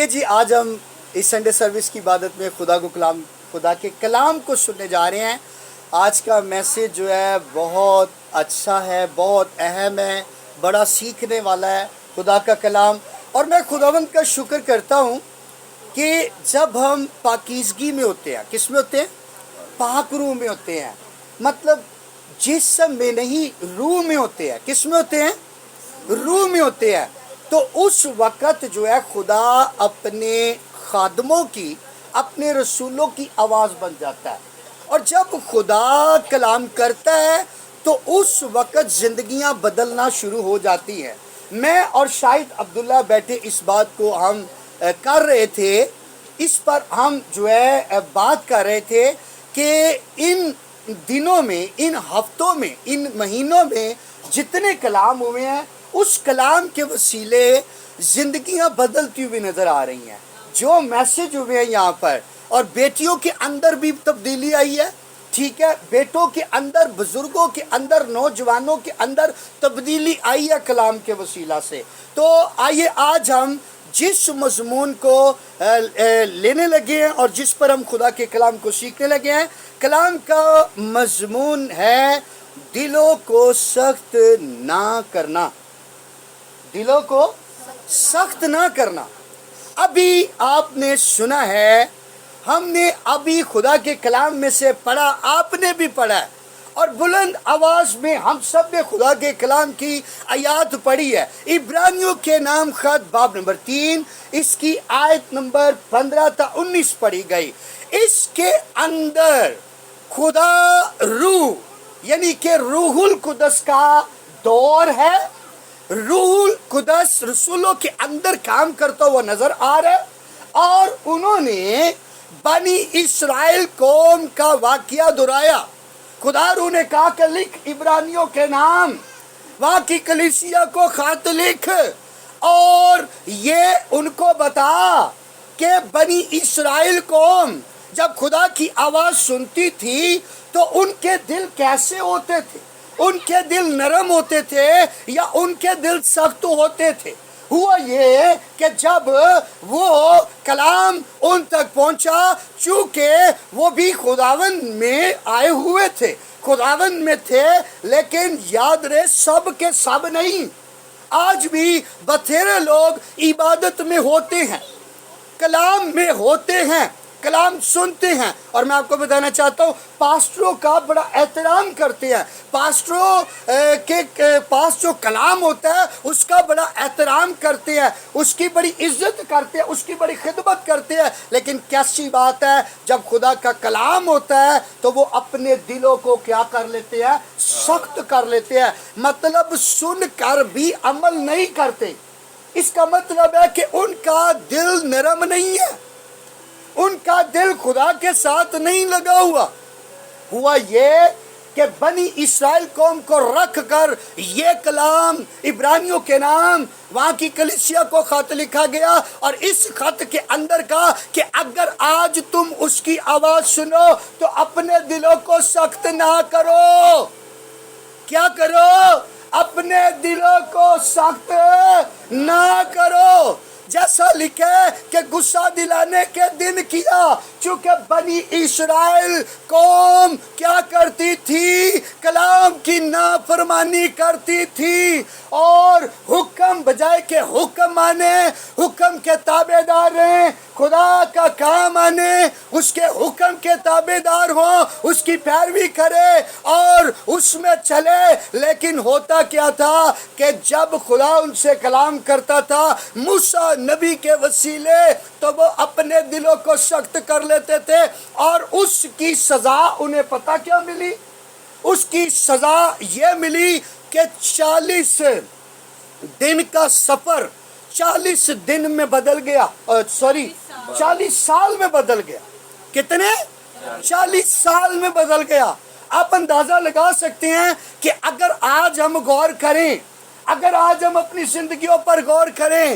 جی آج ہم اس Sunday service کی عبادت میں خدا کے کلام کو سننے جا رہے ہیں۔ آج کا میسیج جو ہے بہت اچھا ہے، بہت اہم ہے، بڑا سیکھنے والا ہے خدا کا کلام۔ اور میں خداوند کا شکر کرتا ہوں کہ جب ہم پاکیزگی میں ہوتے ہیں، کس میں ہوتے ہیں؟ پاک روح میں ہوتے ہیں، مطلب جسم میں نہیں، روح میں ہوتے ہیں۔ کس میں ہوتے ہیں؟ روح میں ہوتے ہیں۔ تو اس وقت جو ہے خدا اپنے خادموں کی، اپنے رسولوں کی آواز بن جاتا ہے، اور جب خدا کلام کرتا ہے تو اس وقت زندگیاں بدلنا شروع ہو جاتی ہیں۔ میں اور شاہد عبداللہ بیٹھے اس بات کو ہم کر رہے تھے، اس پر ہم جو ہے بات کر رہے تھے کہ ان دنوں میں، ان ہفتوں میں، ان مہینوں میں جتنے کلام ہوئے ہیں، اس کلام کے وسیلے زندگیاں بدلتی ہوئی نظر آ رہی ہیں۔ جو میسج ہوئے ہیں یہاں پر، اور بیٹیوں کے اندر بھی تبدیلی آئی ہے، ٹھیک ہے، بیٹوں کے اندر، بزرگوں کے اندر، نوجوانوں کے اندر تبدیلی آئی ہے کلام کے وسیلہ سے۔ تو آئیے آج ہم جس مضمون کو لینے لگے ہیں اور جس پر ہم خدا کے کلام کو سیکھنے لگے ہیں، کلام کا مضمون ہے دلوں کو سخت نہ کرنا۔ دلوں کو سخت نہ کرنا۔ ابھی آپ نے سنا ہے، ہم نے ابھی خدا کے کلام میں سے پڑھا، آپ نے بھی پڑھا ہے، اور بلند آواز میں ہم سب نے خدا کے کلام کی آیات پڑھی ہے۔ عبرانیوں کے نام خط باب نمبر 3، اس کی آیت نمبر 15 تا 19 پڑھی گئی۔ اس کے اندر خدا روح، یعنی کہ روح القدس کا دور ہے۔ روح القدس رسولوں کے اندر کام کرتا ہوا نظر آ رہا ہے، اور انہوں نے بنی اسرائیل قوم کا واقعہ دہرایا۔ خدا روح نے کہا کہ لکھ عبرانیوں کے نام، وہاں کی کلیسیا کو خط لکھ، اور یہ ان کو بتا کہ بنی اسرائیل قوم جب خدا کی آواز سنتی تھی تو ان کے دل کیسے ہوتے تھے؟ ان کے دل نرم ہوتے تھے یا ان کے دل سخت ہوتے تھے؟ ہوا یہ کہ جب وہ کلام ان تک پہنچا، چونکہ وہ بھی خداوند میں آئے ہوئے تھے، خداوند میں تھے، لیکن یاد رہے سب کے سب نہیں۔ آج بھی بتھیرے لوگ عبادت میں ہوتے ہیں، کلام میں ہوتے ہیں، کلام سنتے ہیں، اور میں آپ کو بتانا چاہتا ہوں پاسٹروں کا بڑا احترام کرتے ہیں، پاسٹروں کے پاس جو کلام ہوتا ہے اس کا بڑا احترام کرتے ہیں، اس کی بڑی عزت کرتے ہیں، اس کی بڑی خدمت کرتے ہیں، لیکن کیسی بات ہے جب خدا کا کلام ہوتا ہے تو وہ اپنے دلوں کو کیا کر لیتے ہیں؟ سخت کر لیتے ہیں۔ مطلب سن کر بھی عمل نہیں کرتے۔ اس کا مطلب ہے کہ ان کا دل نرم نہیں ہے، ان کا دل خدا کے ساتھ نہیں لگا ہوا۔ ہوا یہ کہ بنی اسرائیل قوم کو رکھ کر یہ کلام عبرانیوں کے نام وہاں کی کلیسیا کو خط لکھا گیا، اور اس خط کے اندر کہا کہ اگر آج تم اس کی آواز سنو تو اپنے دلوں کو سخت نہ کرو۔ کیا کرو؟ اپنے دلوں کو سخت نہ کرو، جیسا لکھے کہ غصہ دلانے کے دن کیا، چونکہ بنی اسرائیل قوم کیا کرتی تھی؟ کلام کی نافرمانی کرتی تھی، اور حکم بجائے کہ حکم مانے، حکم کے تابع دار رہیں، خدا کا کام آنے، اس کے حکم کے تابع دار ہوں، اس کی پیروی کرے اور اس میں چلے۔ لیکن ہوتا کیا تھا کہ جب خدا ان سے کلام کرتا تھا موسیٰ نبی کے وسیلے، تو وہ اپنے دلوں کو سخت کر لیتے تھے، اور اس کی سزا انہیں پتہ کیا ملی؟ اس کی سزا یہ ملی کہ 40 دن کا سفر 40 دن میں بدل گیا، 40 سال میں بدل گیا۔ کتنے؟ 40 سال میں بدل گیا۔ آپ اندازہ لگا سکتے ہیں کہ اگر آج ہم غور کریں، اگر آج ہم اپنی زندگیوں پر غور کریں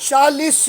40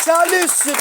40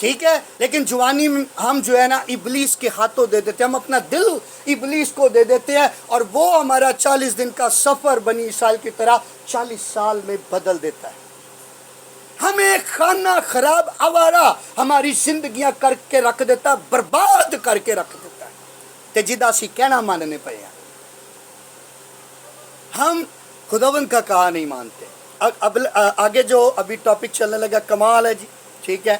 ٹھیک ہے، لیکن جوانی میں ہم جو ہے نا ابلیس کے ہاتھوں دے دیتے ہیں، ہم اپنا دل ابلیس کو دے دیتے ہیں، اور وہ ہمارا 40 دن کا سفر بنی اسرائیل کی طرح 40 سال میں بدل دیتا ہے۔ ہمیں خانہ خراب آوارہ ہماری زندگیاں کر کے رکھ دیتا ہے، برباد کر کے رکھ دیتا ہے، تے جدا سی کہنا ماننے پہ ہیں۔ ہم خداوند کا کہا نہیں مانتے۔ اب آگے جو ابھی ٹاپک چلنے لگا کمال ہے جی، ٹھیک ہے،